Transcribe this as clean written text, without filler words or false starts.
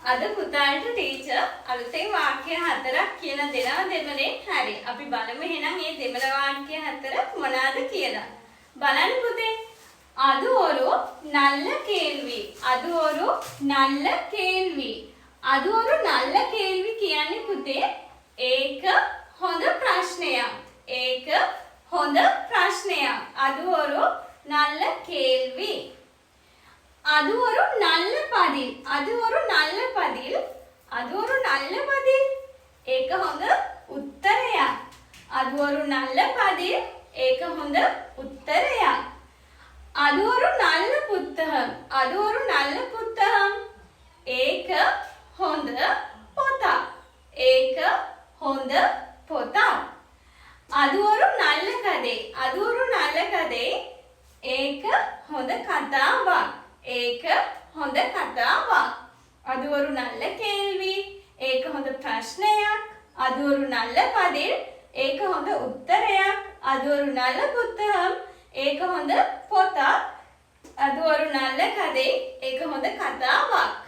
අද පුතාට ටීචර් අලුතෙන් වාක්‍ය හතරක් කියලා දෙනවා දෙමළෙන්. හරි. අපි බලමු එහෙනම් මේ දෙමළ වාක්‍ය හතර මොනවාද කියලා. බලන්න පුතේ. அது ஒரு நல்ல கேள்வி. அது ஒரு நல்ல கேள்வி. அது ஒரு நல்ல கேள்வி කියන්නේ පුතේ ඒක හොඳ ප්‍රශ්නයක්. ඒක හොඳ ප්‍රශ්නයක්. அது ஒரு நல்ல கேள்வி. அது ஒரு நல்ல பதில். அது ஒரு நல்ல பதில். அது ஒரு நல்ல பதில். ඒක හොඳ උත්තරයක්. அது ஒரு நல்ல பதில். ඒක හොඳ උත්තරයක්. அது ஒரு நல்ல புத்தகம். அது ஒரு நல்ல புத்தகம். ඒක හොඳ පොතක්. ඒක හොඳ පොතක්. அது ஒரு நல்ல கதை. அது ஒரு நல்ல கதை. ඒක හොඳ කතාවක්. ඒක හොඳ කතාවක්. அது ஒரு நல்ல கேள்வி. ඒක හොඳ ප්‍රශ්නයක්. அது ஒரு நல்ல பதில். ඒක හොඳ උත්තරයක්. அது ஒரு நல்ல புத்தகம். ඒක හොඳ පොතක්. அது ஒரு நல்ல கதை. ඒක හොඳ කතාවක්.